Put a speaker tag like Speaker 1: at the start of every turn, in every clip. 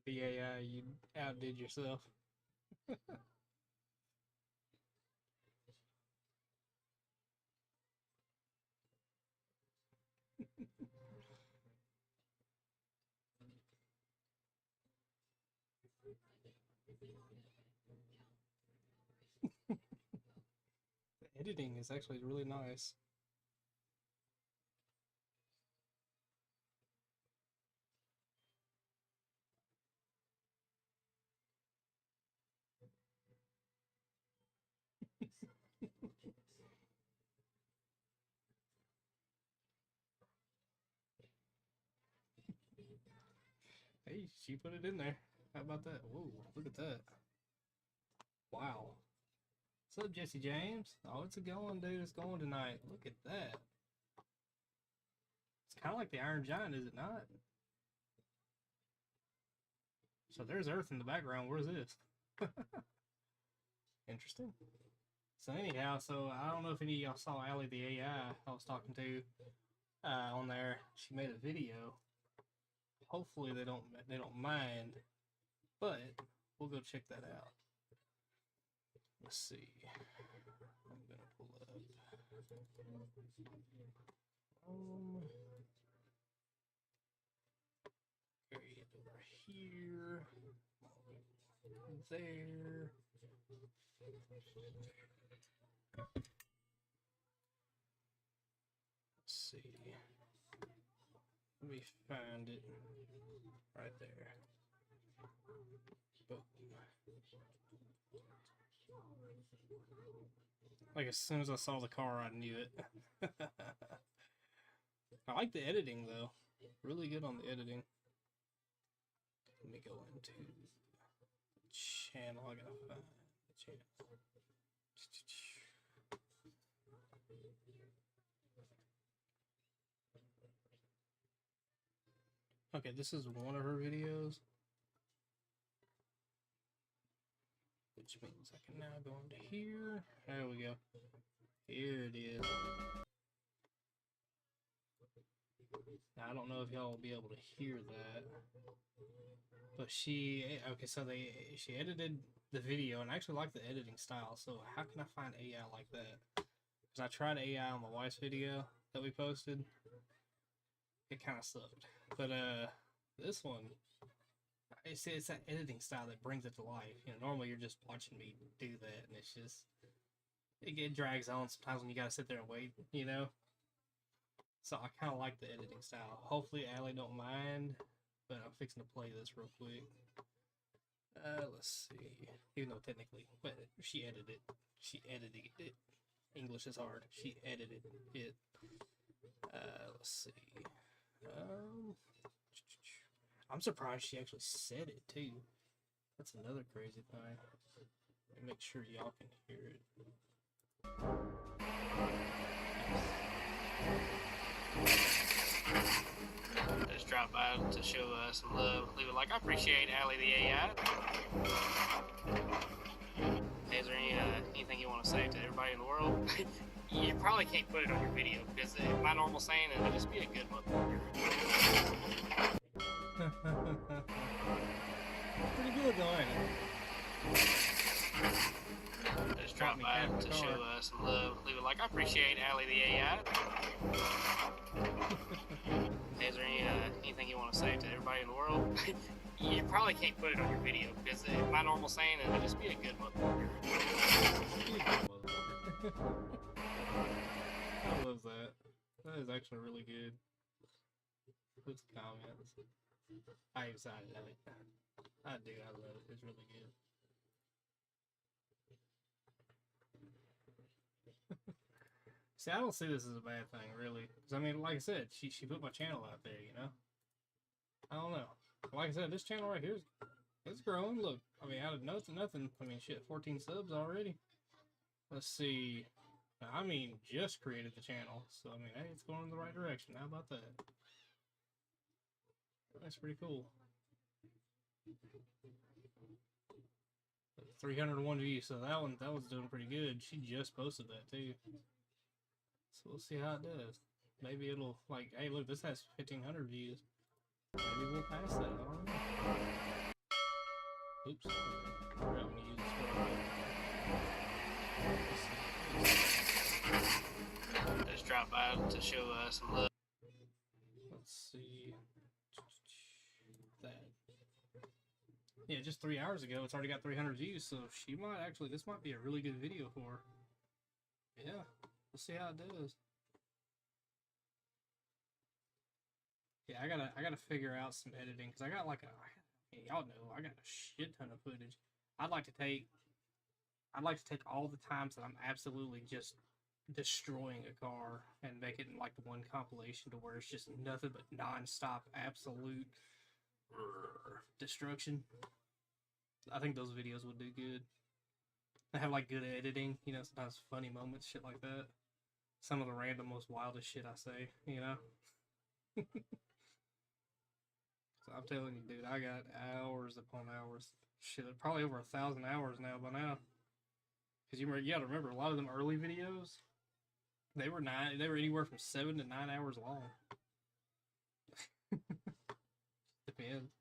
Speaker 1: The AI, you outdid yourself. The editing is actually really nice. Hey, she put it in there. How about that? Whoa, look at that. Wow. What's up, Jesse James? Oh, it's a going, dude. It's going tonight. Look at that. It's kind of like the Iron Giant, is it not? So there's Earth in the background. Where's this? Interesting. So anyhow, so I don't know if any of y'all saw Allie the AI I was talking to on there. She made a video. Hopefully they don't mind, but we'll go check that out. Let's see. I'm gonna pull up. Okay, over here, there. Let's see. Let me find it right there. Boom. Like as soon as I saw the car, I knew it. I like the editing though. Really good on the editing. Let me go into the channel. I gotta find the channel. Okay, this is one of her videos. Which means I can now go into here. There we go. Here it is. Now, I don't know if y'all will be able to hear that. But she edited the video, and I actually like the editing style. So how can I find AI like that? Because I tried AI on my wife's video that we posted. It kind of sucked. But this one, it's that editing style that brings it to life. You know, normally you're just watching me do that, and it's just it drags on sometimes when you gotta sit there and wait. You know. So I kind of like the editing style. Hopefully Allie don't mind, but I'm fixing to play this real quick. Let's see. Even though technically, but she edited it. She edited it. English is hard. She edited it. Let's see. I'm surprised she actually said it too. That's another crazy thing. Let me make sure y'all can hear it. Just drop by to show some love. Leave a like. I appreciate Allie the AI. Is there anything you want to say to everybody in the world? You probably can't put it on your video because my normal saying is just be a good motherfucker. Pretty good though, ain't it? Just drop by to show some love. Leave a like. I appreciate Allie the AI. Is there anything you want to say to everybody in the world? You probably can't put it on your video because my normal saying is just be a good motherfucker. I love that. That is actually really good. Put some comments. I excited at it. I do. I love it. It's really good. See, I don't see this as a bad thing, really. Because, I mean, like I said, she put my channel out there, you know? I don't know. Like I said, this channel right here, it's growing. Look, I mean, out of nothing, I mean, shit, 14 subs already. Let's see. I mean, just created the channel. So, I mean, hey, it's going in the right direction. How about that? That's pretty cool. 301 views, so that was doing pretty good. She just posted that too. So we'll see how it does. Maybe it'll, like, hey, look, this has 1,500 views. Maybe we'll pass that. I don't know. Oops. Forgot when you use this. Just drop by to show us some love. Let's see. That. Yeah, just 3 hours ago, it's already got 300 views, so she might actually, this might be a really good video for her. Yeah, we'll see how it does. Yeah, I gotta figure out some editing, because I got like y'all know, I got a shit ton of footage. I'd like to take all the times that I'm absolutely just destroying a car and make it in like the one compilation to where it's just nothing but non-stop absolute destruction. I think those videos would do good. They have like good editing, you know, sometimes funny moments, shit like that. Some of the random, most wildest shit I say, you know. So I'm telling you, dude, I got hours upon hours. Shit, probably over 1,000 hours now by now. Because you gotta remember, a lot of them early videos, they were anywhere from 7 to 9 hours long. Depends.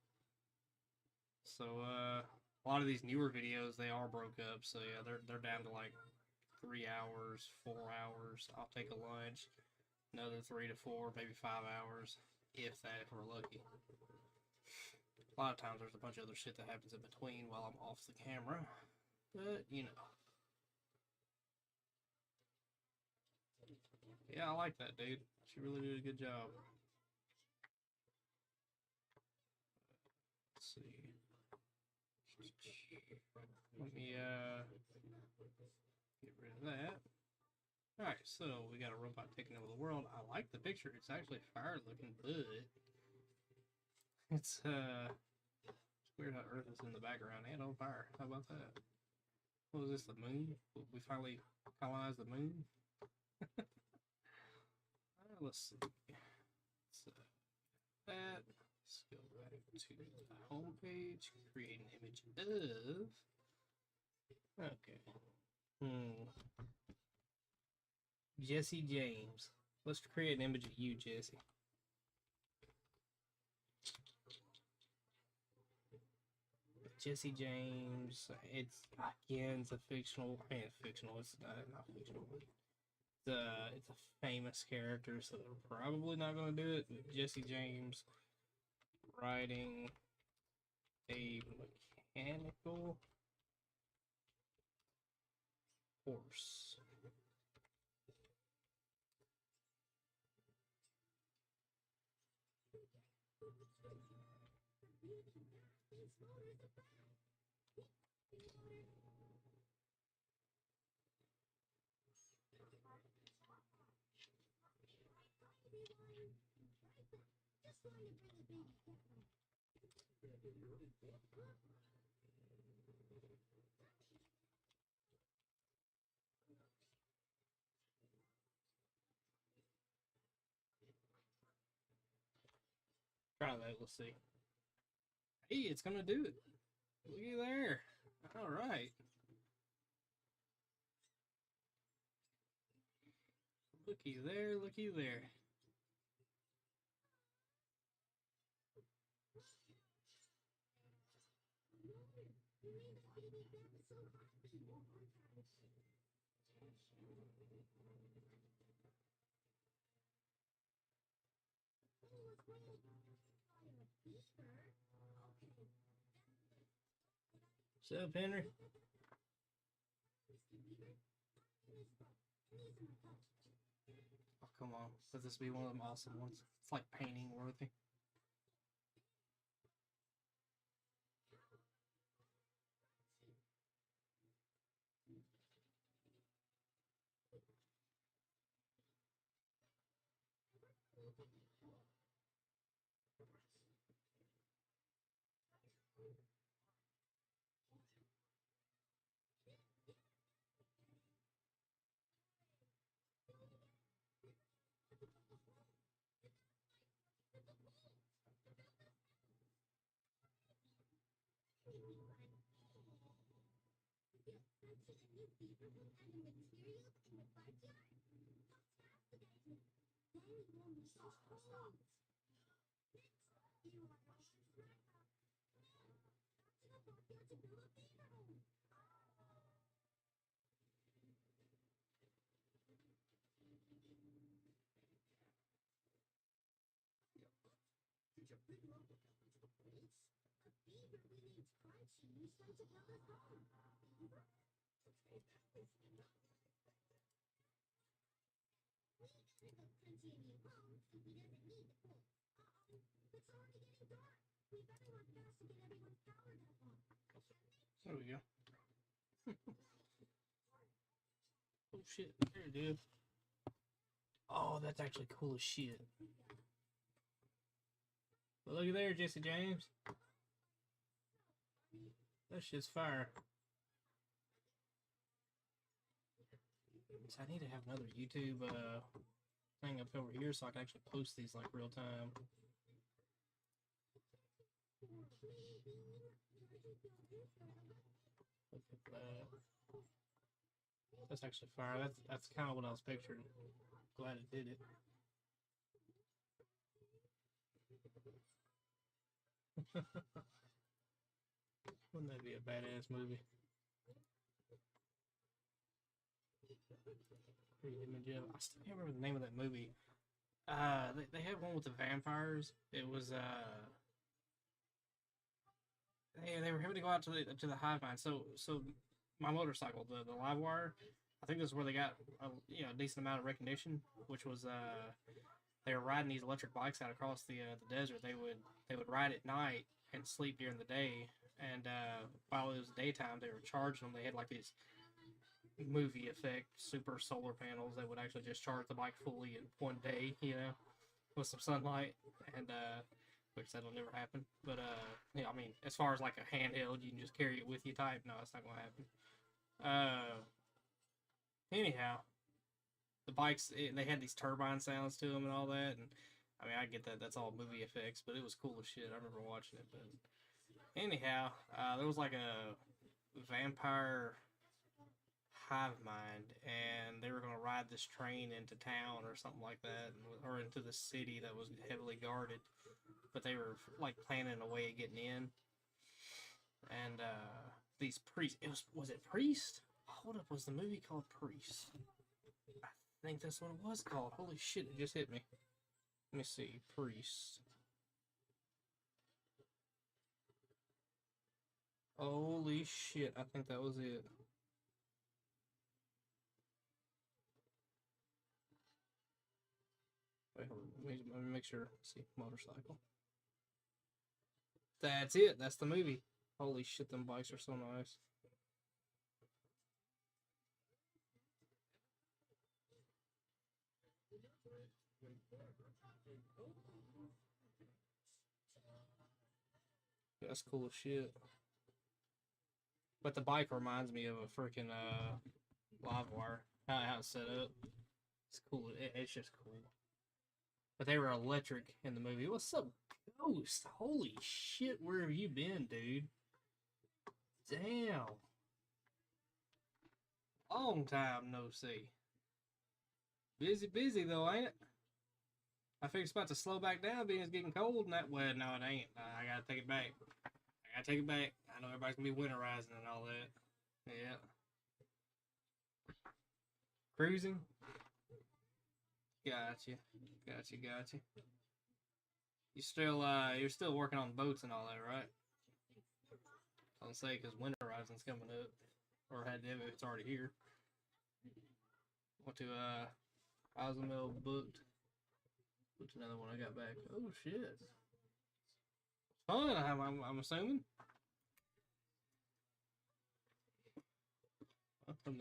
Speaker 1: So a lot of these newer videos, they are broke up. So yeah, they're down to like 3 hours, 4 hours. I'll take a lunch, another 3 to 4, maybe 5 hours, if we're lucky. A lot of times there's a bunch of other shit that happens in between while I'm off the camera, but you know. Yeah, I like that, dude. She really did a good job. Let's see. Let me get rid of that. Alright, so we got a robot taking over the world. I like the picture. It's actually fire looking, but it's weird how Earth is in the background and on fire. How about that? What was this, the moon? We finally colonized the moon? Let's see. So that. Let's go back to the home page. Create an image of. Okay. Jesse James. Let's create an image of you, Jesse. Jesse James. It's a fictional. Fictional. It's not fictional. It's a famous character, so they're probably not going to do it. But Jesse James riding a mechanical horse. Try that, let's see. Hey, it's gonna do it. Looky there. Alright. Looky there, looky there. What's up, Henry? Oh, come on. Let this be one of them awesome ones. It's like painting worthy. There we go. Oh shit, there it is. Oh, that's actually cool as shit. But look at there, Jesse James. That shit's fire. So I need to have another YouTube thing up over here so I can actually post these like real time. Look at that. That's actually fire. That's kind of what I was picturing. Glad it did it. Wouldn't that be a badass movie? I still can't remember the name of that movie. They had one with the vampires. It was they were having to go out to the hive mind. So my motorcycle, the Livewire, I think this is where they got a decent amount of recognition, which was they were riding these electric bikes out across the desert. They would ride at night and sleep during the day, and while it was daytime, they were charging them. They had like these movie effect super solar panels that would actually just charge the bike fully in one day, with some sunlight, and which that'll never happen. But I mean, as far as like a handheld, you can just carry it with you type. No, it's not gonna happen. Anyhow, the bikes they had these turbine sounds to them and all that, and I mean I get that that's all movie effects, but it was cool as shit. I remember watching it. But anyhow, there was like a vampire hive mind, and they were going to ride this train into town or something like that, or into the city that was heavily guarded, but they were like planning a way of getting in. And these priests, was it Priest? Hold up, was the movie called Priest? I think that's what it was called. Holy shit, it just hit me. Let me see, Priest. Holy shit, I think that was it. Wait, hold on. Let me make sure. Let's see, motorcycle. That's it. That's the movie. Holy shit, them bikes are so nice. Yeah, that's cool as shit. But the bike reminds me of a freaking Livewire. How it's set up. It's cool. It's just cool. But they were electric in the movie. What's up, Ghost? Holy shit, where have you been, dude? Damn. Long time no see. Busy though, ain't it? I figure it's about to slow back down being it's getting cold and that. Well, no, it ain't. I gotta take it back. I know everybody's gonna be winterizing and all that. Yeah. Cruising? Gotcha. You're still working on boats and all that, right? I'll say because winterizing's coming up, or had to if it's already here. Went to Cozumel, booked. What's another one I got back? Oh shit! Fun. I'm assuming. From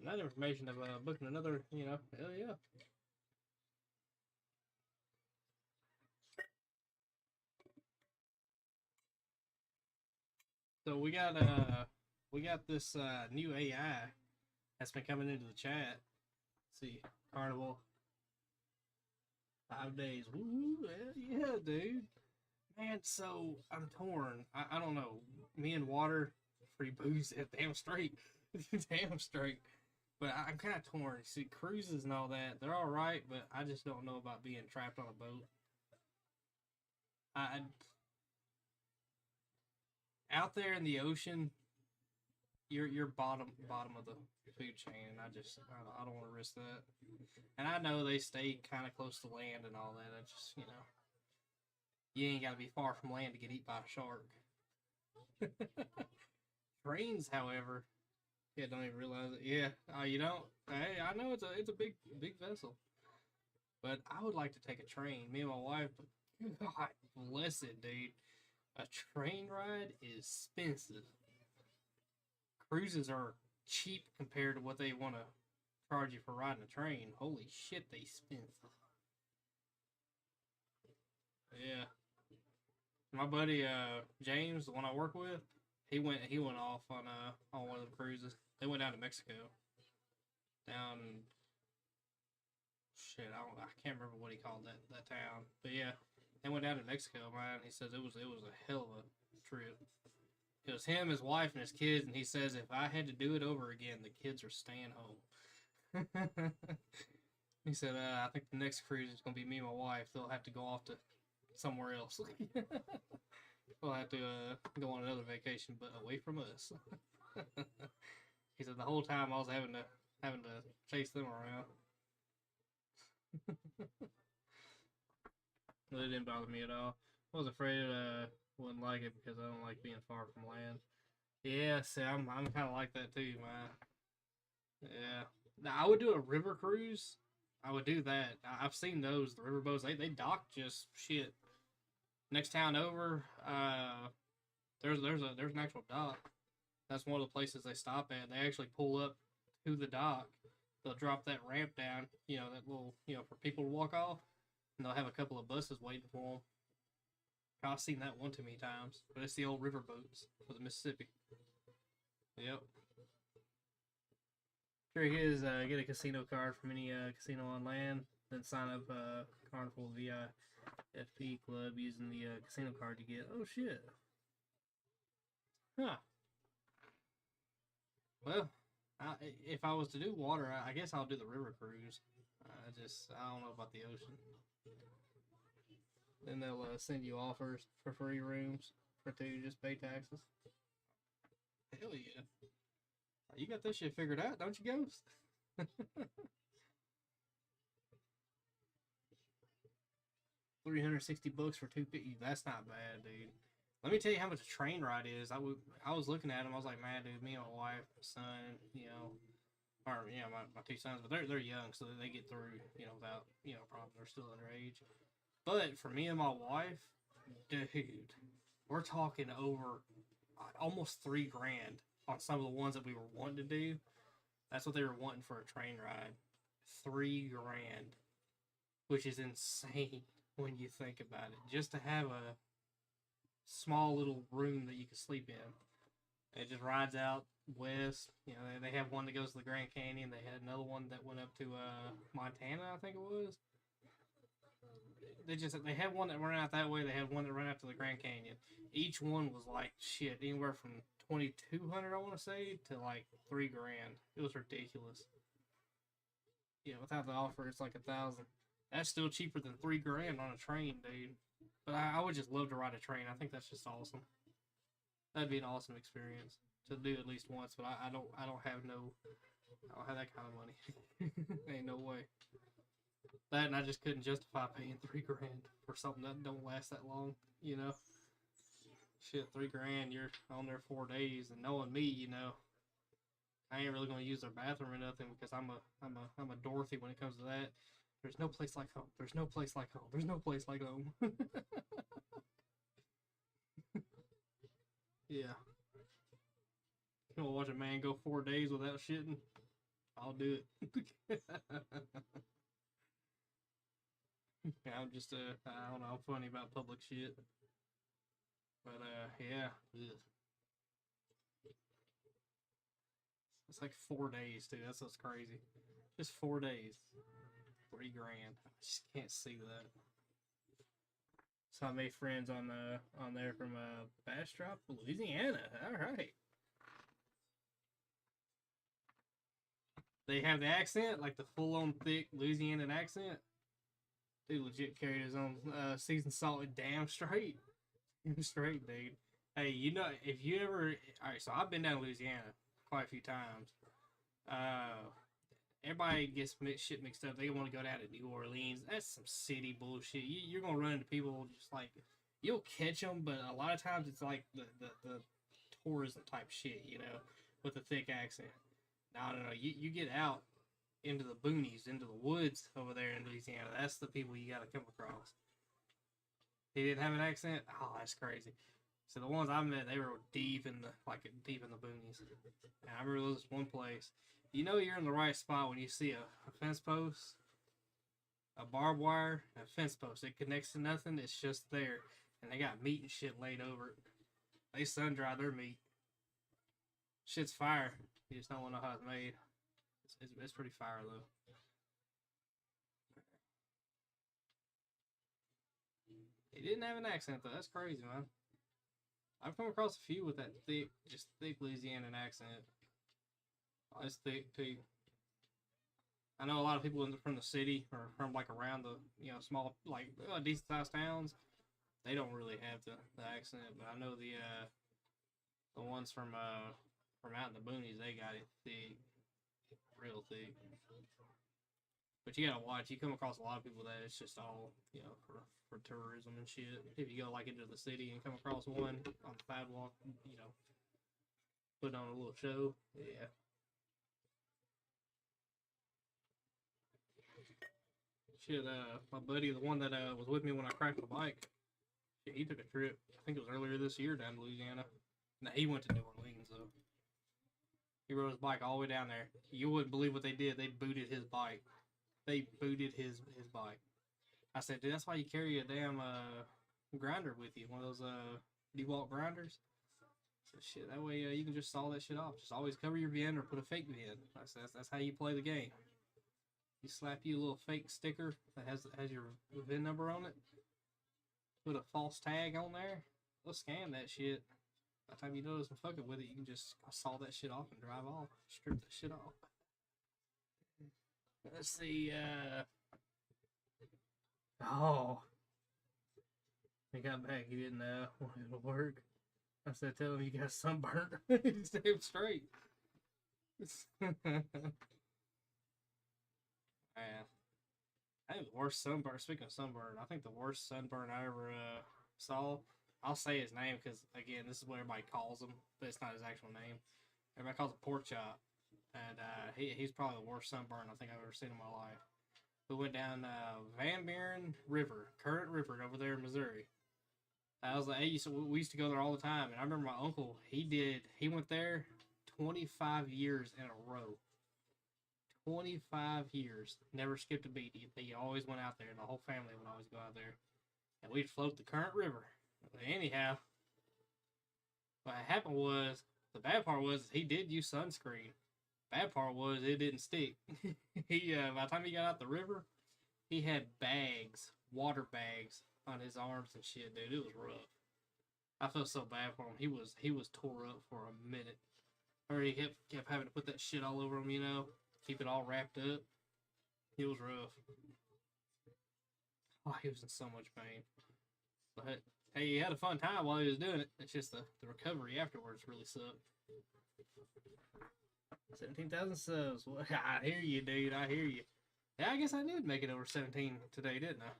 Speaker 1: that information of booking another, hell yeah. So we got this new AI that's been coming into the chat. Let's see, Carnival, 5 days. Woo, hell yeah, dude. Man, so I'm torn. I don't know. Me and water, free booze, damn straight, damn straight. But I'm kind of torn. See, cruises and all that, they're all right, but I just don't know about being trapped on a boat. out there in the ocean, you're bottom of the food chain, and I don't want to risk that. And I know they stay kind of close to land and all that. I just you ain't got to be far from land to get eaten by a shark. Trains, however, yeah, don't even realize it. Yeah, you don't. Hey, I know it's a big vessel, but I would like to take a train. Me and my wife, God bless it, dude. A train ride is expensive. Cruises are cheap compared to what they want to charge you for riding a train. Holy shit, they expensive. Yeah. My buddy James, the one I work with, he went off on one of the cruises. They went down to Mexico. Down shit, I can't remember what he called that town. But yeah, they went down to Mexico, man. He says it was a hell of a trip. It was him, his wife, and his kids, and he says if I had to do it over again, the kids are staying home. He said, I think the next cruise is gonna be me and my wife. They'll have to go off to somewhere else. We'll have to go on another vacation, but away from us. He said the whole time I was having to chase them around. It didn't bother me at all. I was afraid wouldn't like it because I don't like being far from land. Yeah, see, I'm kind of like that too, man. Yeah. Now I would do a river cruise. I would do that. I've seen those, the river boats. They dock just shit. Next town over, there's an actual dock. That's one of the places they stop at. They actually pull up to the dock. They'll drop that ramp down, that little, for people to walk off, and they'll have a couple of buses waiting for them. I've seen that one too many times, but it's the old river boats for the Mississippi. Yep. Sure is, get a casino card from any casino on land, then sign up Carnival VIFP Club using the casino card you get. Oh shit. Huh. Well, if I was to do water, I guess I'll do the river cruise. I don't know about the ocean. Then they'll send you offers for free rooms for two, just pay taxes. Hell yeah. You got this shit figured out, don't you, Ghost? $360 for $250. That's not bad, dude. Let me tell you how much a train ride is. I was looking at them. I was like, man, dude, me and my wife, son, or my two sons, but they're young, so they get through, without problems. They're still underage. But for me and my wife, dude, we're talking over almost $3,000 on some of the ones that we were wanting to do. That's what they were wanting for a train ride. $3,000, which is insane when you think about it. Just to have a small little room that you can sleep in. It just rides out west. They have one that goes to the Grand Canyon. They had another one that went up to Montana, I think it was. They had one that ran out that way. They had one that ran out to the Grand Canyon. Each one was like shit, anywhere from $2,200, I want to say, to like $3,000. It was ridiculous. Without the offer, it's like $1,000. That's still cheaper than $3,000 on a train, dude. But I would just love to ride a train. I think that's just awesome. That'd be an awesome experience to do at least once. But I don't have that kind of money. Ain't no way. That, and I just couldn't justify paying $3,000 for something that don't last that long. Shit, $3,000. You're on there 4 days, and knowing me, I ain't really gonna use their bathroom or nothing because I'm a Dorothy when it comes to that. There's no place like home. There's no place like home. There's no place like home. Yeah. You wanna watch a man go 4 days without shitting? I'll do it. I'm just I don't know, I'm funny about public shit. But yeah. Ugh. It's like 4 days, dude. That's what's crazy. Just 4 days. $3,000. I just can't see that. So I made friends on there from Bastrop, Louisiana. All right. They have the accent, like the full-on thick Louisianan accent. Dude legit carried his own seasoned salt damn straight. Damn straight, dude. Hey, you know, if you ever, all right, so I've been down to Louisiana quite a few times. Uh, Everybody gets shit mixed up. They want to go down to New Orleans. That's some city bullshit. You're gonna run into people just like you'll catch them, but a lot of times it's like the tourism type shit, you know, with a thick accent. No, no, no. You get out into the boonies, into the woods over there in Louisiana. That's the people you gotta come across. He didn't have an accent. Oh, that's crazy. So the ones I met, they were deep in the deep in the boonies. And I remember this one place. You know you're in the right spot when you see a fence post, a barbed wire, a fence post. It connects to nothing. It's just there, and they got meat and shit laid over it. They sun dry their meat. Shit's fire. You just don't want to know how it's made. It's pretty fire though. He didn't have an accent though. That's crazy, man. I've come across a few with that thick, just thick Louisianan accent. Oh, it's thick too. I know a lot of people from the city or from like around the small like decent sized towns. They don't really have the accent, but I know the ones from out in the boonies they got it thick, real thick. But you gotta watch. You come across a lot of people that it's just all for tourism and shit. If you go like into the city and come across one on the sidewalk, putting on a little show, yeah. Shit, my buddy, the one that was with me when I crashed my bike, shit, he took a trip. I think it was earlier this year down to Louisiana. Now he went to New Orleans though. He rode his bike all the way down there. You wouldn't believe what they did. They booted his bike. They booted his bike. I said, dude, that's why you carry a damn grinder with you, one of those DeWalt grinders. So shit, that way you can just saw that shit off. Just always cover your VIN or put a fake VIN. That's how you play the game. You slap you a little fake sticker that has your VIN number on it. Put a false tag on there. They'll scan that shit. By the time you notice I'm fucking with it, you can just saw that shit off and drive off. Strip that shit off. Let's see. Oh, he got back. He didn't want to work. I said, tell him you got sunburnt. He stayed straight. Man. I think the worst sunburn. Speaking of sunburn, I think the worst sunburn I ever saw. I'll say his name because again, this is what everybody calls him, but it's not his actual name. Everybody calls him Pork Chop, and he's probably the worst sunburn I think I've ever seen in my life. We went down Van Buren River, Current River over there in Missouri. I was like, hey, so we used to go there all the time, and I remember my uncle. He went there 25 years in a row. 25 years. Never skipped a beat. He always went out there. The whole family would always go out there. And we'd float the Current River. Anyhow, what happened was, the bad part was he did use sunscreen. Bad part was it didn't stick. He by the time he got out the river, he had bags, water bags on his arms and shit, dude. It was rough. I felt so bad for him. He was tore up for a minute. Or he kept having to put that shit all over him, keep it all wrapped up. It was rough. Oh, he was in so much pain. But hey, he had a fun time while he was doing it. It's just the recovery afterwards really sucked. 17,000 subs. Well, I hear you, dude. I hear you. Yeah, I guess I did make it over 17 today, didn't I?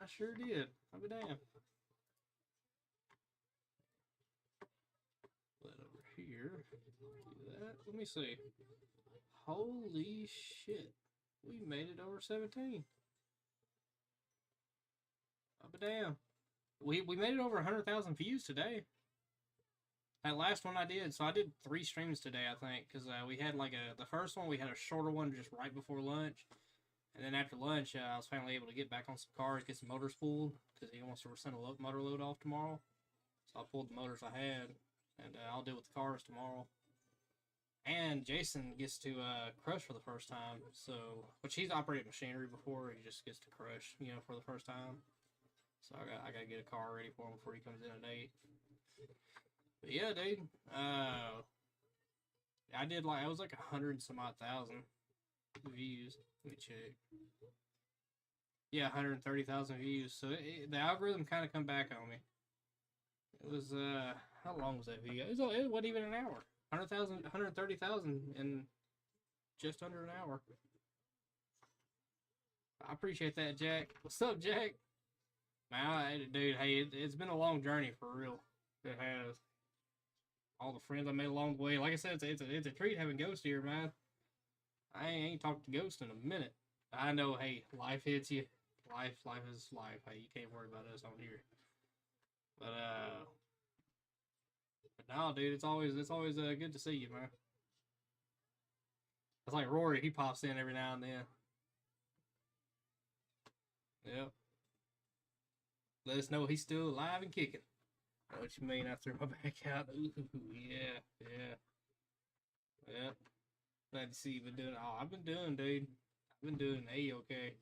Speaker 1: I sure did. I'll be damned. Let over here. Do that. Let me see. Holy shit. We made it over 17. I'll be damned. We made it over 100,000 views today. That last one I did, so I did 3 streams today, I think, because we had the first one, we had a shorter one just right before lunch, and then after lunch, I was finally able to get back on some cars, get some motors pulled, because he wants to send a motor load off tomorrow, so I pulled the motors I had, and I'll deal with the cars tomorrow. And Jason gets to crush for the first time, which he's operated machinery before, he just gets to crush, for the first time. So I gotta get a car ready for him before he comes in at 8. But yeah, dude. I did it was like 100 some odd thousand views. Let me check. Yeah, 130,000 views. So the algorithm kind of come back on me. It was, how long was that video? It wasn't even an hour. 100,000, 130,000 in just under an hour. I appreciate that, Jack. What's up, Jack? Man, dude, hey, it's been a long journey for real. It has. All the friends I made along the way. Like I said, it's a treat having Ghost here, man. I ain't talked to Ghost in a minute. I know, hey, life hits you. Life is life. Hey, you can't worry about us on here. But no, dude, it's always good to see you, man. It's like Rory, he pops in every now and then. Yep. Let us know he's still alive and kicking. Know what you mean? I threw my back out. Ooh, yeah. Glad to see you been doing. Oh, I've been doing, dude. I've been doing A-okay.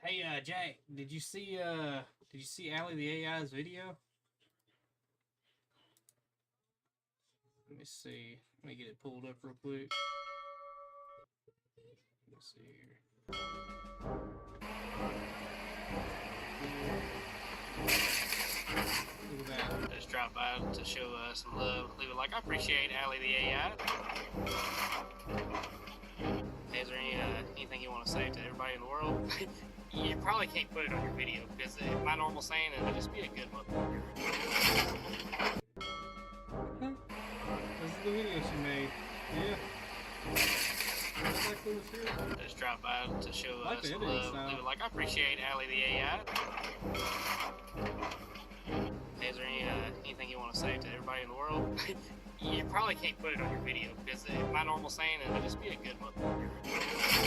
Speaker 1: Hey, Jack, did you see Allie the AI's video? Let me see. Let me get it pulled up real quick. Let's see here. Look at that. Just drop by to show some love. Leave a like. I appreciate Allie the AI. Hey, is there anything you want to say to everybody in the world? You probably can't put it on your video because my normal saying is just be a good motherfucker. This is the video she made. Yeah. Just drop by to show some love. Leave a like. I appreciate Allie the AI. Hey, is there anything you want to say to everybody in the world? You probably can't put it on your video because my normal saying is just be a good motherfucker.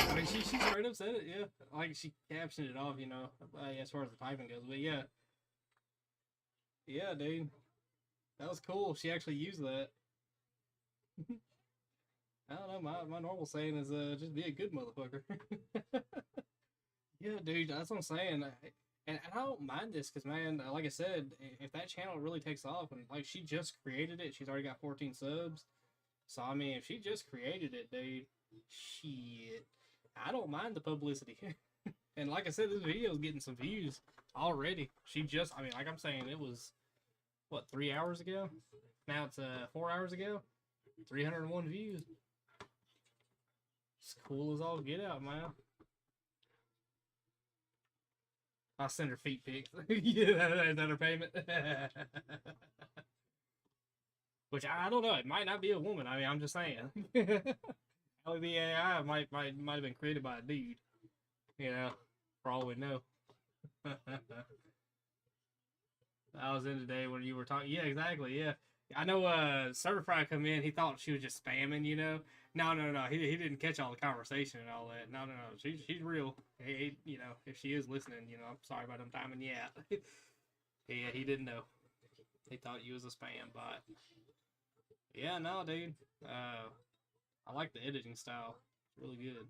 Speaker 1: I mean, she straight up said it, yeah. Like, she captioned it off, you know, as far as the typing goes. But yeah. Yeah, dude. That was cool. She actually used that. I don't know, my normal saying is just be a good motherfucker. Yeah, dude, that's what I'm saying. And I don't mind this because, man, like I said, if that channel really takes off, and like she just created it, she's already got 14 subs. So, I mean, if she just created it, dude, shit, I don't mind the publicity. And like I said, this video is getting some views already. She just, I mean, like I'm saying, it was, what, 3 hours ago? Now it's 4 hours ago? 301 views. It's cool as all get out, man. I'll send her feet pics. Yeah, is that her payment? Which I don't know. It might not be a woman. I mean, I'm just saying. Allie the AI might have been created by a dude. You know, for all we know. I was in today when you were talking. Yeah, exactly. Yeah, I know. Server Fry come in. He thought she was just spamming. You know. No. He didn't catch all the conversation and all that. No. She's real. Hey, you know, if she is listening, you know, I'm sorry about him timing you out. Yeah, he didn't know. He thought you was a spam bot. Yeah, no, dude. I like the editing style. It's really good.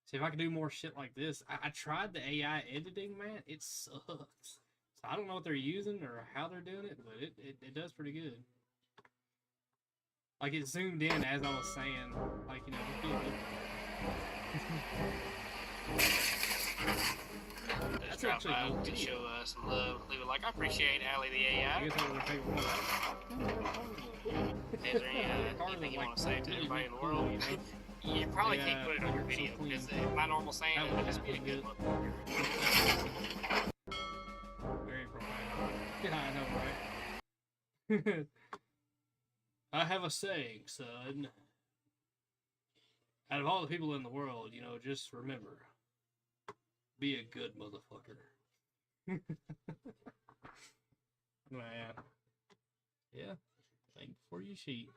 Speaker 1: See, if I could do more shit like this. I tried the AI editing, man. It sucks. So I don't know what they're using or how they're doing it, but it does pretty good. Like, it zoomed in as I was saying. Like, you know, just be a good... That's drop by to show some love. Leave a like. I appreciate Allie the AI. I guess I would take one. Hey, is there anything you want to say to everybody in the world? You probably can't put it on your video because my normal saying is just be a good motherfucker. Very profound. Yeah, I know, right? I have a saying, son. Out of all the people in the world, you know, just remember, be a good motherfucker. Man. Yeah. Think before you sheep.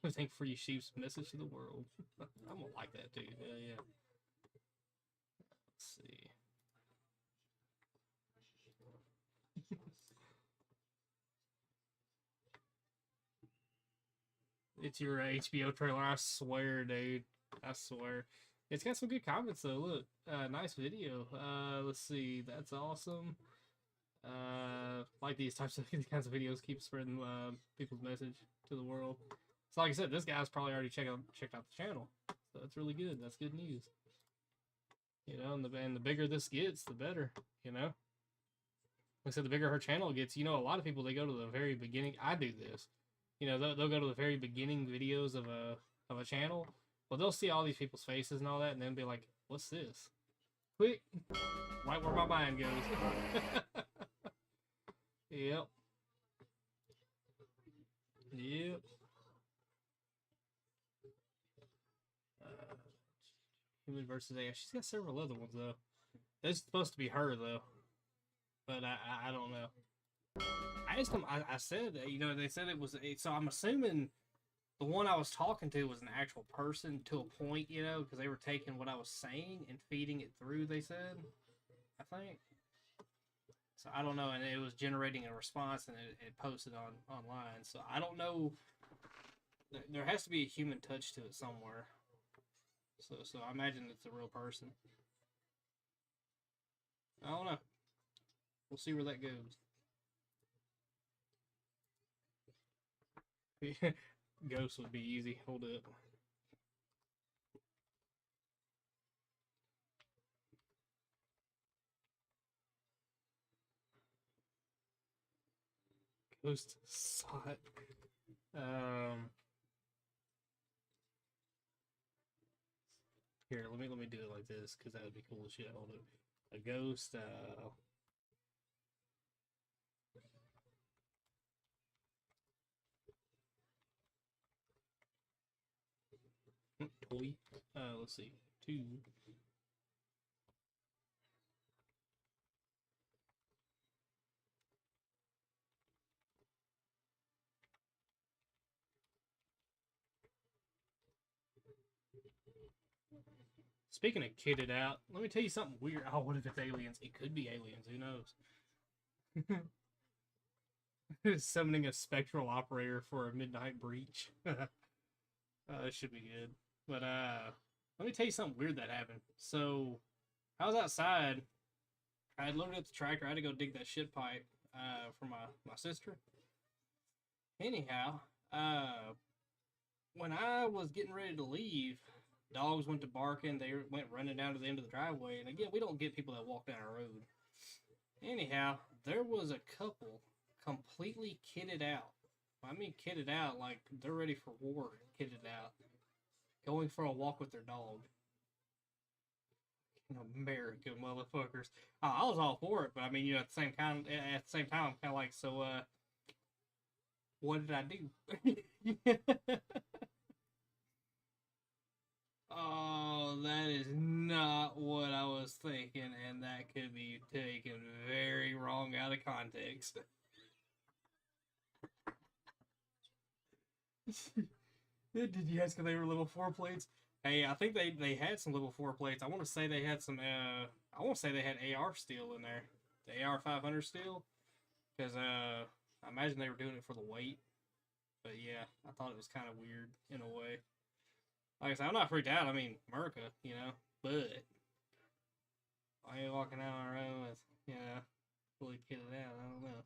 Speaker 1: Think before you sheep's message to the world. I'm gonna like that too. Yeah. Let's see. It's your HBO trailer, I swear, dude. I swear. It's got some good comments though. Look, nice video. Let's see. That's awesome. Like these kinds of videos, keep spreading people's message to the world. So like I said, this guy's probably already checked out the channel. So that's really good. That's good news. You know, and the bigger this gets, the better. You know. I said, the bigger her channel gets, you know, a lot of people, they go to the very beginning. I do this. You know, they'll go to the very beginning videos of a channel. Well, they'll see all these people's faces and all that, and then be like, "What's this?" Quick, right where my mind goes. Yep. Yep. Human versus AI. She's got several other ones though. This is supposed to be her though, but I don't know. I asked them. I said, you know, they said it was. So I'm assuming the one I was talking to was an actual person to a point, you know, because they were taking what I was saying and feeding it through. They said, I think. So I don't know, and it was generating a response, and it posted online. So I don't know. There has to be a human touch to it somewhere. So I imagine it's a real person. I don't know. We'll see where that goes. Ghost would be easy. Hold up. Ghost saw it. Here, let me do it like this, because that would be cool as shit. Hold up. A ghost, 20. Let's see. 2. Speaking of kitted out, let me tell you something weird. Oh, what if it's aliens? It could be aliens. Who knows? Summoning a spectral operator for a midnight breach. It should be good. But let me tell you something weird that happened. So I was outside. I had loaded up the tractor. I had to go dig that shit pipe for my sister. Anyhow, when I was getting ready to leave, dogs went to barking. They went running down to the end of the driveway. And again, we don't get people that walk down our road. Anyhow, there was a couple completely kitted out. I mean, kitted out like they're ready for war. Kitted out, going for a walk with their dog. American motherfuckers. I was all for it, but I mean, you know, at the same time, I'm kind of like, so, what did I do? Oh, that is not what I was thinking, and that could be taken very wrong out of context. Did you ask if they were level 4 plates? Hey, I think they had some level 4 plates. I want to say they had some, I want to say they had AR steel in there. The AR 500 steel. Because, I imagine they were doing it for the weight. But yeah, I thought it was kind of weird in a way. Like I said, I'm not freaked out. I mean, America, you know. But, why are you walking out on our own with, you know, fully kitted out? I don't know.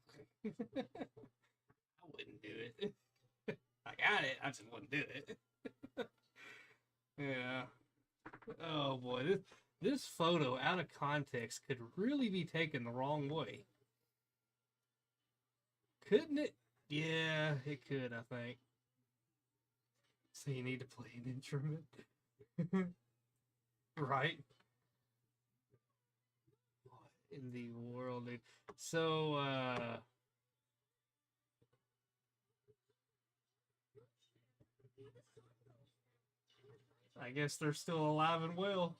Speaker 1: I wouldn't do it. I got it. I just wouldn't do it. Yeah. Oh boy, this photo out of context could really be taken the wrong way. Couldn't it? Yeah, it could, I think. So you need to play an instrument. Right? What in the world, dude? So, I guess they're still alive and well.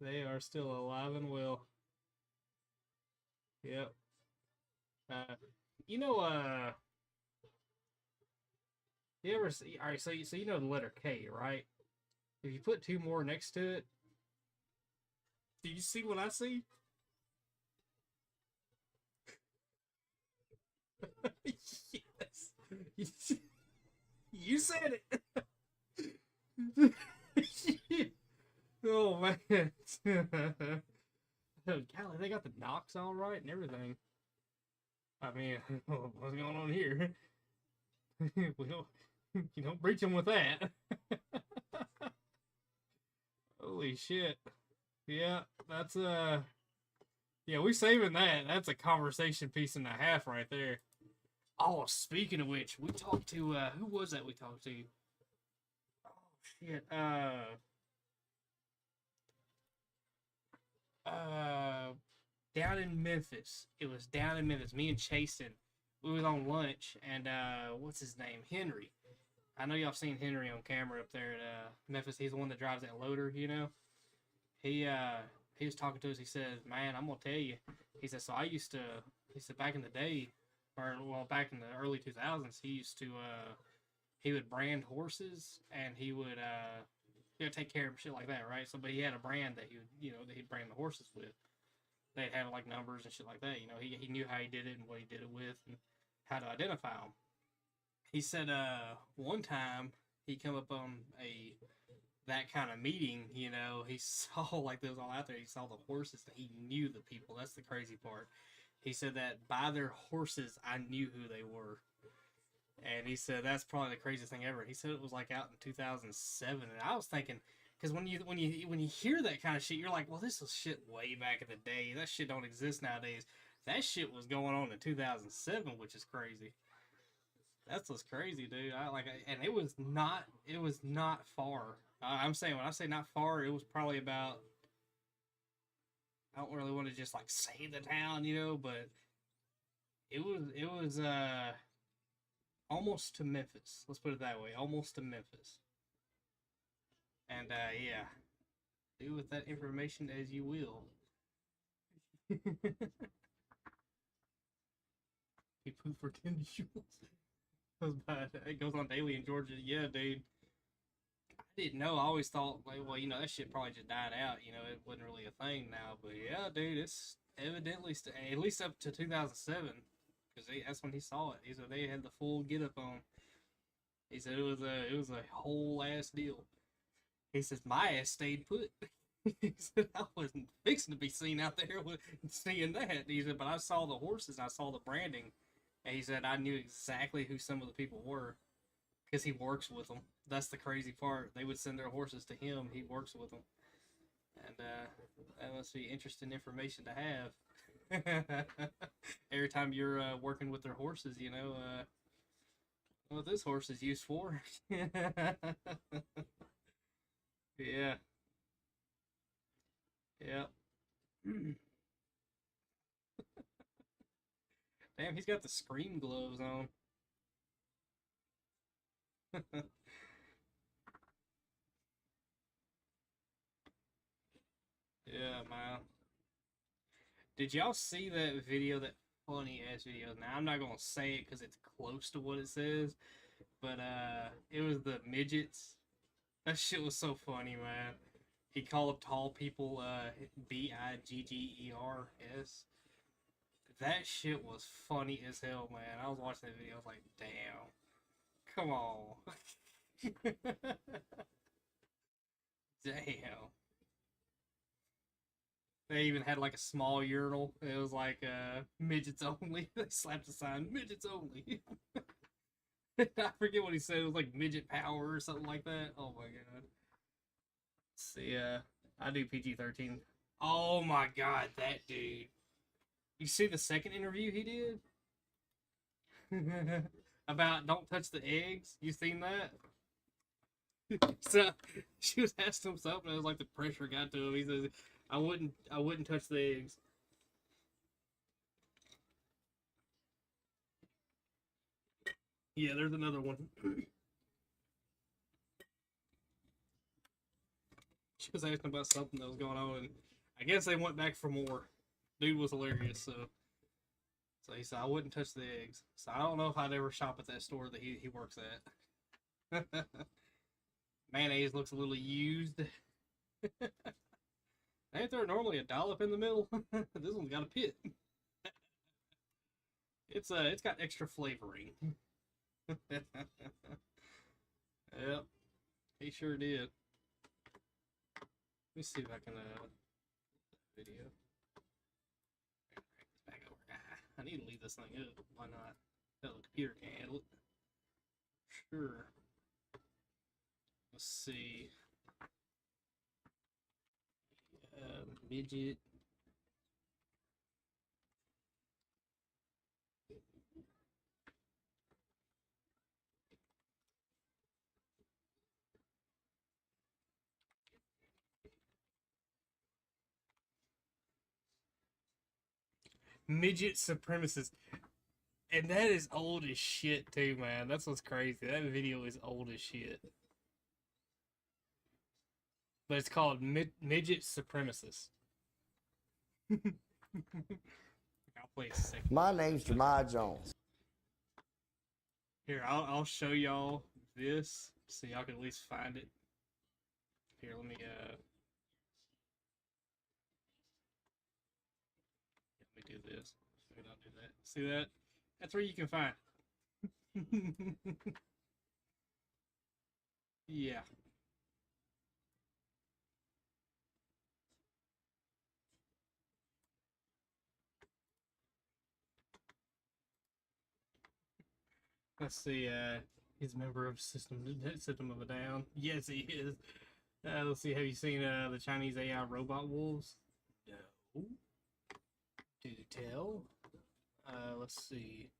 Speaker 1: They are still alive and well. Yep. You know, you ever see? All right, so you know the letter K, right? If you put 2 more next to it, do you see what I see? Yes. You said it. Oh man. Golly, they got the knocks all right and everything. I mean, what's going on here? We don't, you don't breach them with that. Holy shit. Yeah, that's yeah, we saving that. That's a conversation piece and a half right there. Oh, speaking of which, we talked to who was that we talked to? Oh shit. Uh down in Memphis. It was down in Memphis. Me and Chasen. We was on lunch and what's his name? Henry. I know y'all seen Henry on camera up there at Memphis. He's the one that drives that loader, you know. He was talking to us. He said, "Man, I'm gonna tell you." He said, "So I used to." He said, "Back in the day, or well, back in the early 2000s, he used to he would brand horses and he would take care of shit like that, right? So, but he had a brand that he would that he'd brand the horses with. They'd have like numbers and shit like that. You know, he knew how he did it and what he did it with and how to identify them. He said, one time he come up on a that kind of meeting, he saw like those all out there. He saw the horses and he knew the people. That's the crazy part. He said that by their horses, I knew who they were. And he said that's probably the craziest thing ever. He said it was like out in 2007, and I was thinking, because when you hear that kind of shit, you're like, well, this was shit way back in the day. That shit don't exist nowadays. That shit was going on in 2007, which is crazy. That's what's crazy, dude. And it was not far. I'm saying when I say not far, it was probably about. I don't really want to just like say the town, but it was almost to Memphis. Let's put it that way, almost to Memphis. And yeah, do with that information as you will. He pooped for 10 jewels. It goes on daily in Georgia. Yeah, dude. I didn't know. I always thought, like, well, that shit probably just died out. It wasn't really a thing now. But yeah, dude, it's evidently at least up to 2007, because that's when he saw it. He said they had the full get up on. He said it was a whole ass deal. He says my ass stayed put. He said I wasn't fixing to be seen out there with seeing that. He said, but I saw the horses, I saw the branding, and he said I knew exactly who some of the people were because he works with them. That's the crazy part. They would send their horses to him. He works with them, and that must be interesting information to have. Every time you're working with their horses, what this horse is used for. Yeah, yeah. Damn, he's got the scream gloves on. Yeah, man. Did y'all see that video? That funny ass video. Now I'm not gonna say it because it's close to what it says, but it was the midgets. That shit was so funny, man. He called tall people Biggers. That shit was funny as hell, man. I was watching that video. I was like, damn, come on, damn. They even had like a small urinal. It was like midgets only. They slapped a sign, midgets only. I forget what he said. It was like midget power or something like that. Oh my god. Let's see, I do PG-13. Oh my god, that dude. You see the second interview he did about don't touch the eggs? You seen that? So she was asking him something. And it was like the pressure got to him. He says, "I wouldn't touch the eggs." Yeah, there's another one. She was asking about something that was going on, and I guess they went back for more. Dude was hilarious, so he said I wouldn't touch the eggs. So I don't know if I'd ever shop at that store that he works at. Mayonnaise looks a little used. Ain't there normally a dollop in the middle? This one's got a pit. It's got extra flavoring. Yep, he sure did. Let me see if I can video. Back over. I need to leave this thing up. Why not? Hell, the computer can't handle it. Sure. Let's see. midget. Midget supremacist. And that is old as shit too, man. That's what's crazy. That video is old as shit. But it's called Midget Supremacist. I'll play a second.
Speaker 2: My name's Jeremiah Jones.
Speaker 1: Here, I'll show y'all this so y'all can at least find it. Here, let me do this. Maybe I'll do that. See that? That's where you can find. Yeah. Let's see. He's a member of System of a Down. Yes, he is. Let's see. Have you seen the Chinese AI robot wolves? No. Do tell. Let's see.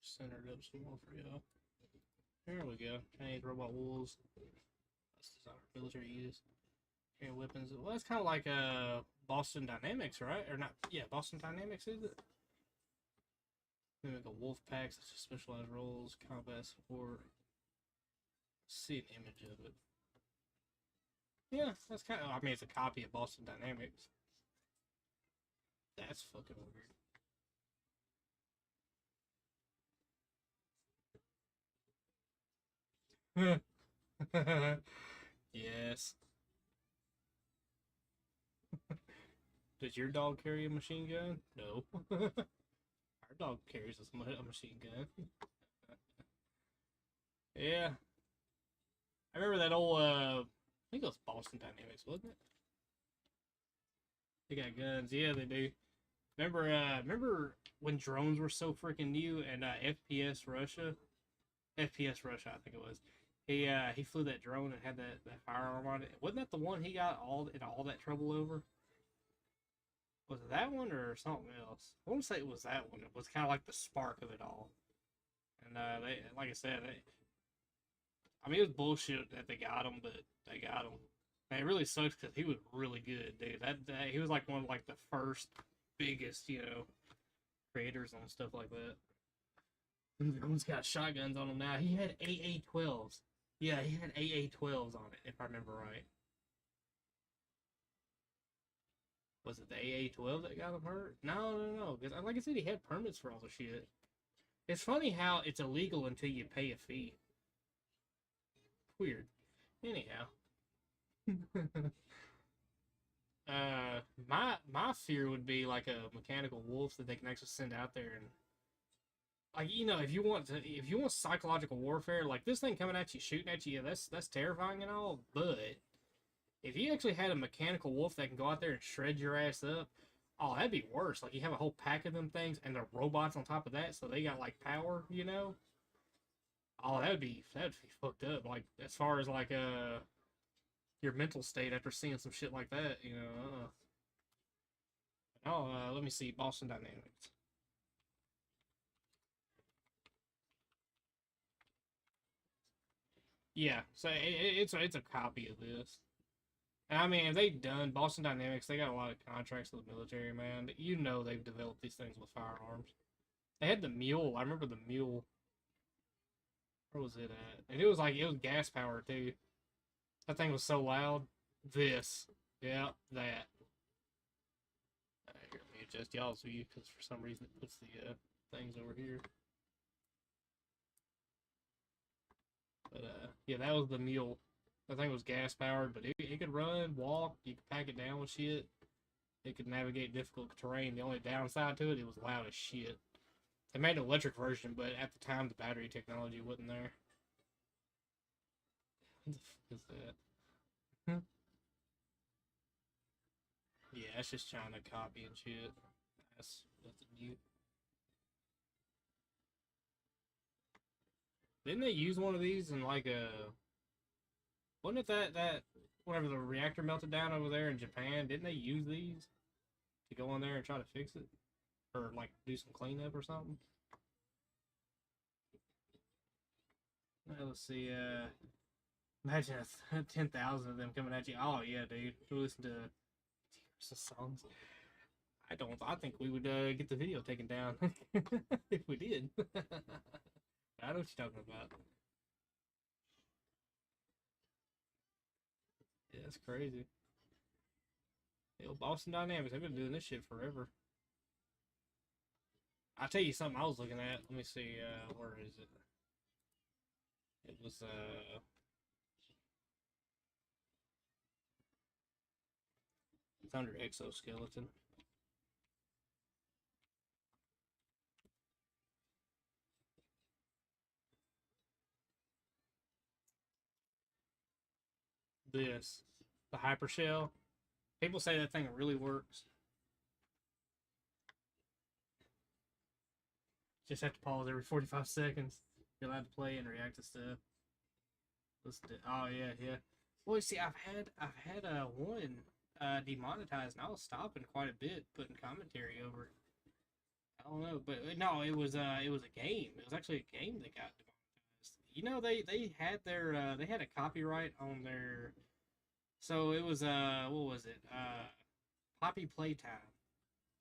Speaker 1: Centered up some more for y'all. Here we go. Chinese robot wolves. That's our military use. Carrying weapons. Well, that's kind of like Boston Dynamics, right? Or not? Yeah, Boston Dynamics, is it? Mimic a wolf pack, such as specialized roles, combat support. See an image of it. Yeah, that's kind of. I mean, it's a copy of Boston Dynamics. That's fucking weird. Yes. Does your dog carry a machine gun? No. Our dog carries a machine gun. Yeah. I remember that old, I think it was Boston Dynamics, wasn't it? They got guns. Yeah, they do. Remember when drones were so freaking new and FPS Russia, I think it was. He flew that drone and had that firearm on it. Wasn't that the one he got all that trouble over? Was it that one or something else? I want to say it was that one. It was kind of like the spark of it all. And they, like I said, I mean, it was bullshit that they got him, but they got him. And it really sucks because he was really good, dude. That he was like one of like the first biggest, creators on stuff like that. Everyone's got shotguns on him now. He had AA-12s. Yeah, he had AA-12s on it, if I remember right. Was it the AA-12 that got him hurt? No. Because, like I said, he had permits for all the shit. It's funny how it's illegal until you pay a fee. Weird. Anyhow. My fear would be like a mechanical wolf that they can actually send out there and, like, if you want psychological warfare, like this thing coming at you, shooting at you, yeah, that's terrifying and all, but if you actually had a mechanical wolf that can go out there and shred your ass up, oh, that'd be worse. Like, you have a whole pack of them things and they're robots on top of that, so they got like power, Oh, that'd be fucked up. Like, as far as like your mental state after seeing some shit like that, let me see Boston Dynamics. Yeah, so it's a copy of this. And I mean, if they've done Boston Dynamics, they got a lot of contracts with the military, man. They've developed these things with firearms. They had the Mule. I remember the Mule. Where was it at? And it was gas powered too. That thing was so loud. Yeah, that. adjust y'all's view because for some reason it puts the things over here. But yeah, that was the mule. That thing was gas powered, but it could run, walk. You could pack it down with shit. It could navigate difficult terrain. The only downside to it, it was loud as shit. They made an electric version, but at the time the battery technology wasn't there. What the fuck is that? Yeah, it's just trying to copy and shit. That's nothing new. Didn't they use one of these in like a? Wasn't it that whenever the reactor melted down over there in Japan? Didn't they use these to go in there and try to fix it, or like do some cleanup or something? Let's see. Imagine 10,000 of them coming at you. Oh yeah, dude. We listen to songs. I don't. I think we would get the video taken down if we did. I know what you're talking about. Yeah, that's crazy. Yo, Boston Dynamics. They've been doing this shit forever. I'll tell you something I was looking at. Let me see. Where is it? It was it's under exoskeleton. This, the hypershell. People say that thing really works. Just have to pause every 45 seconds. You're allowed to play and react to stuff. Listen to, oh yeah, yeah. Well, see, I've had one demonetized, and I was stopping quite a bit, putting commentary over it. I don't know, but no, it was a game. It was actually a game that got demonetized. You know, they had their they had a copyright on their. So it was what was it? Poppy Playtime.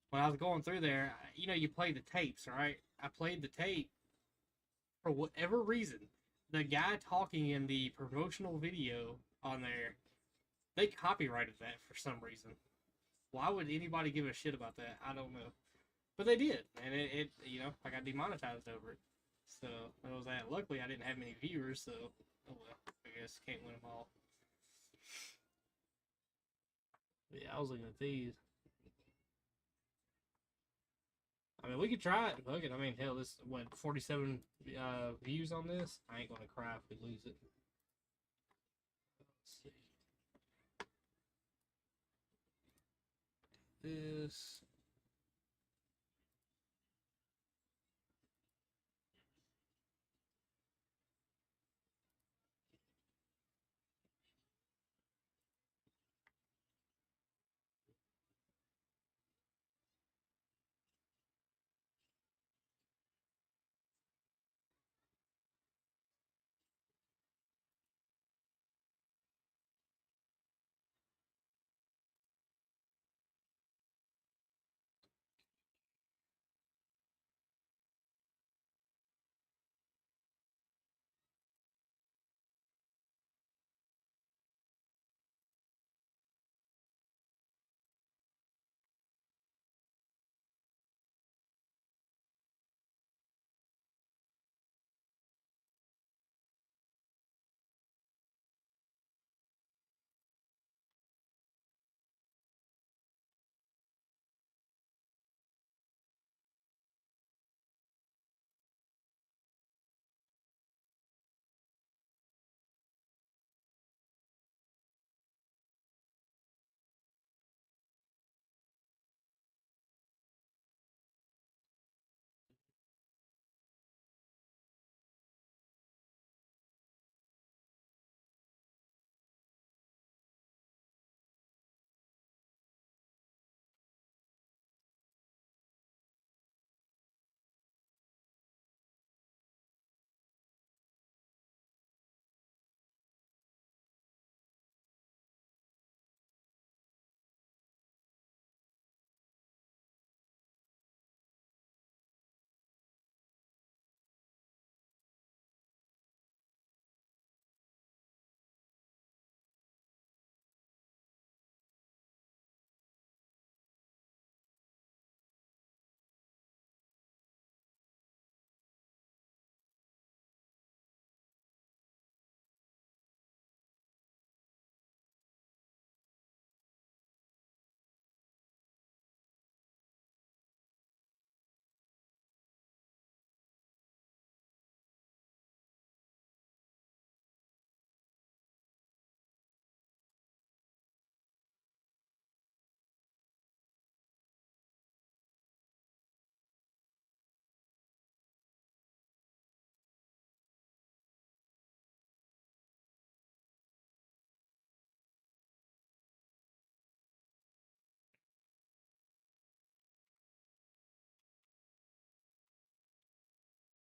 Speaker 1: When I was going through there, you know, you play the tapes, right? I played the tape for whatever reason. The guy talking in the promotional video on there, they copyrighted that for some reason. Why would anybody give a shit about that? I don't know. But they did, and it you know, I got demonetized over it. So that was that. Luckily, I didn't have many viewers, so oh well. I guess can't win them all. Yeah, I was looking at these. I mean, we could try it. Fuck it. I mean, hell, this what 47 views on this. I ain't gonna cry if we lose it. Let's see. This.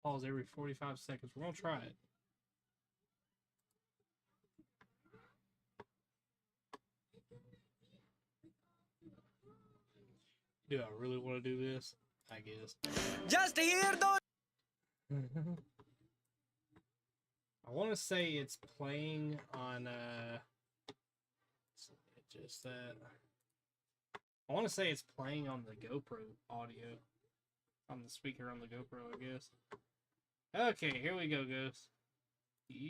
Speaker 1: pause every 45 seconds. We're gonna try it. Do I really want to do this? I guess.
Speaker 2: Just hear those.
Speaker 1: I want to say it's playing on just that. I want to say it's playing on the GoPro audio, on the speaker on the GoPro, I guess. Okay, here we go, Ghost.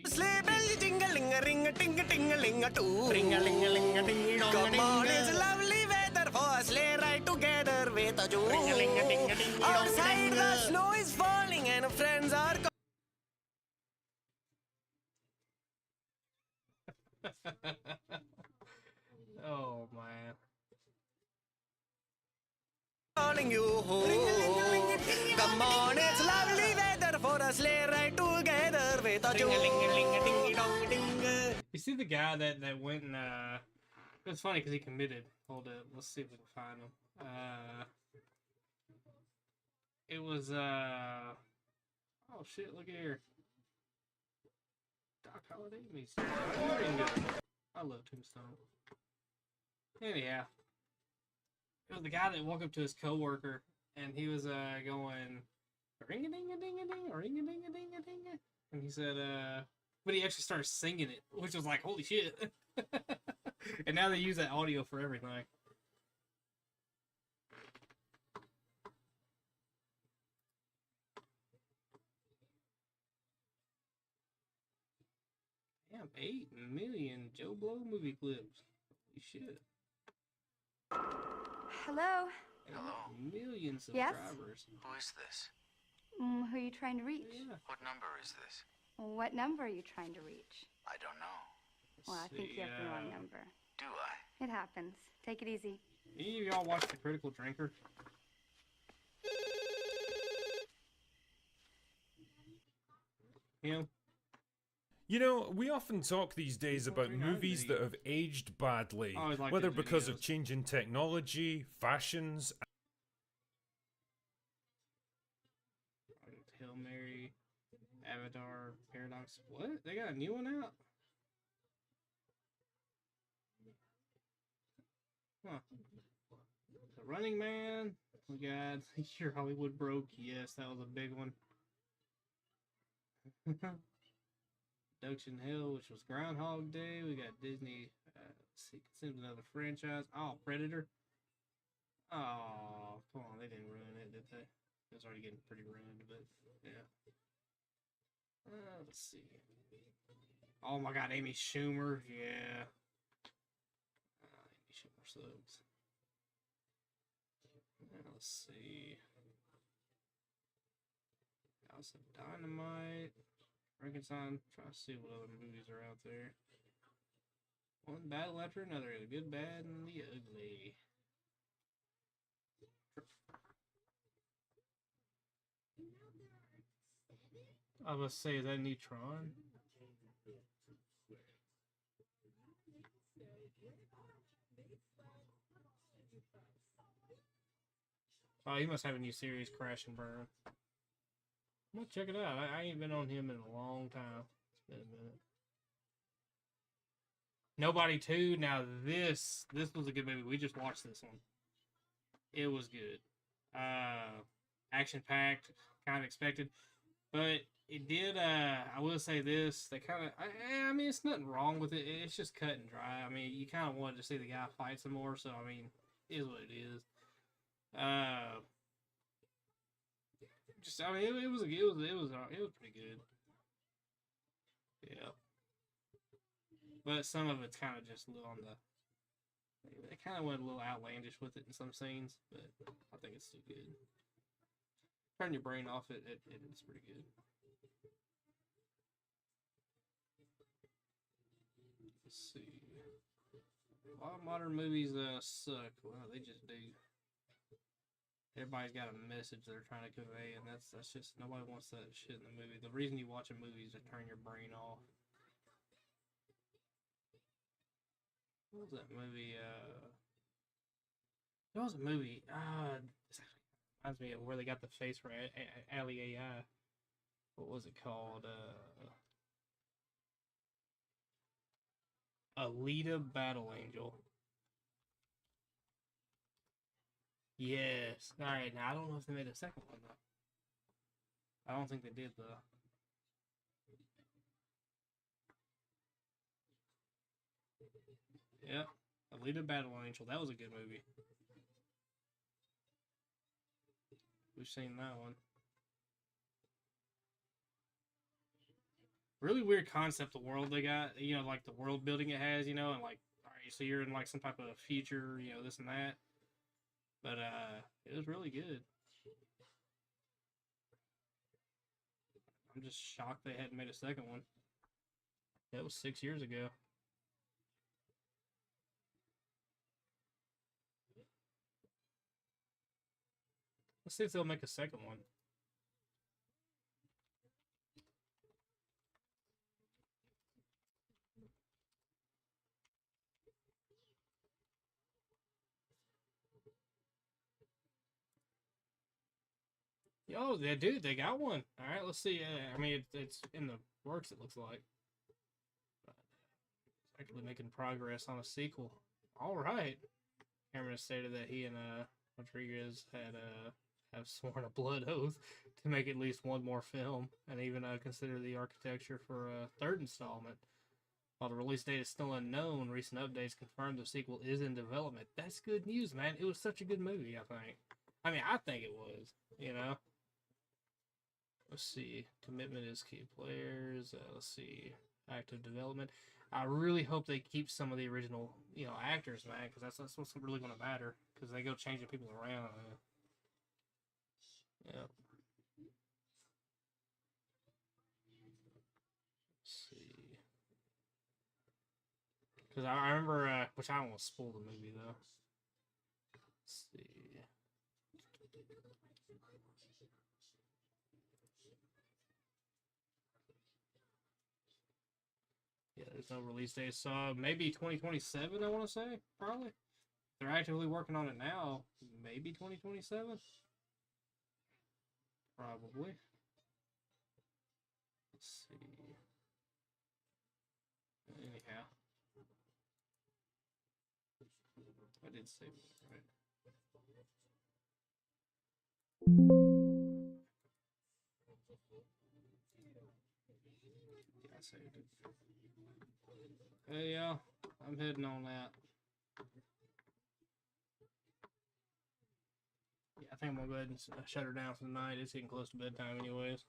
Speaker 2: Sleigh bell jingling a ring a ting a ting a ling a too. Ring a ling a ling a ding dong. Come on, it's lovely weather for a sleigh ride together with a Jew. Ring a ling a ding a ding. Outside the snow is falling and friends are
Speaker 1: Oh man.
Speaker 2: calling you home. Come on, it's lovely weather for a sleigh ride together with a Jew.
Speaker 1: You see the guy that went and it was funny because he committed. Hold up, let's see if we can find him. It was oh shit, look at here. Doc Holliday meets I love Tombstone. Anyhow, it was the guy that walked up to his coworker and he was going ring a ding a ding a ding, ring a ding a ding a ding, and he said but he actually started singing it, which was like holy shit. And now they use that audio for everything. Damn, 8 million Joe Blow movie clips. Holy shit.
Speaker 3: Hello?
Speaker 4: Hello.
Speaker 1: Million
Speaker 3: Yes?
Speaker 1: subscribers.
Speaker 4: Who is this?
Speaker 3: Who are you trying to reach?
Speaker 1: Yeah.
Speaker 4: What number is this?
Speaker 3: What number are you trying to reach?
Speaker 4: I don't know.
Speaker 3: Well, I think you have the wrong number.
Speaker 4: Do I?
Speaker 3: It happens. Take it easy.
Speaker 1: Any of y'all watch The Critical Drinker? Him?
Speaker 5: You know, we often talk these days about movies that have aged badly,
Speaker 1: I always like
Speaker 5: whether
Speaker 1: their
Speaker 5: because of
Speaker 1: videos.
Speaker 5: changing technology, fashions.
Speaker 1: Hail Mary, Avatar, Paradox. What? They got a new one out? Huh. The Running Man. We got Your Hollywood Broke. Yes, that was a big one. Abduction Hill, which was Groundhog Day. We got Disney. Let's see, considered another franchise. Oh, Predator. Oh, come on, they didn't ruin it, did they? It was already getting pretty ruined, but yeah. Let's see. Oh my God, Amy Schumer. Yeah. Amy Schumer sucks. Let's see. House of Dynamite. Frankenstein. Try to see what other movies are out there. One battle after another. The good, bad, and the ugly. I was gonna say, is that Neutron? Oh, he must have a new series, Crash and Burn. I'm gonna check it out. I ain't been on him in a long time. It's been a minute. Nobody 2. Now this was a good movie. We just watched this one. It was good. Action packed, kind of expected, but it did. I will say this: they kind of. I mean, it's nothing wrong with it. It's just cut and dry. I mean, you kind of wanted to see the guy fight some more. So I mean, it is what it is. Just I mean, it was pretty good. Yeah. But some of it's kind of just a little on the. They kind of went a little outlandish with it in some scenes, but I think it's still good. Turn your brain off, it's pretty good. Let's see. A lot of modern movies suck. Well, they just do. Everybody's got a message they're trying to convey, and that's just nobody wants that shit in the movie. The reason you watch a movie is to turn your brain off. What was that movie? There was a movie. This actually reminds me of where they got the face for Ali AI. what was it called? Alita Battle Angel. Yes. All right. Now I don't know if they made a second one though. I don't think they did though. Yeah, Alita Battle Angel. That was a good movie. We've seen that one. Really weird concept, the world they got. You know, like the world building it has. You know, and like, all right, so you're in like some type of future. You know, this and that. But it was really good. I'm just shocked they hadn't made a second one. That was 6 years ago. Let's see if they'll make a second one. Yo, they do. They got one. All right, let's see. I mean, it's in the works. It looks like. It's actually making progress on a sequel. All right. Cameron stated that he and Rodriguez had have sworn a blood oath to make at least one more film, and even consider the architecture for a third installment. While the release date is still unknown, recent updates confirm the sequel is in development. That's good news, man. It was such a good movie, I think. I mean, I think it was, you know. Let's see. Commitment is key players. Let's see. Active development. I really hope they keep some of the original, you know, actors, man, because that's what's really going to matter. Because they go changing people around. Yeah. Let's see. Because I remember, which I don't want to spoil the movie though. Let's see. Yeah, there's no release date, so maybe 2027. I want to say probably. They're actively working on it now. Maybe 2027. Probably. Let's see. Anyhow, I did save it, right? Yeah, I saved it. Hey, yeah, I'm heading on that. Yeah, I think I'm gonna go ahead and shut her down for the night. It's getting close to bedtime, anyways.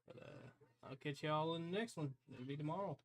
Speaker 1: But I'll catch y'all in the next one. It'll be tomorrow.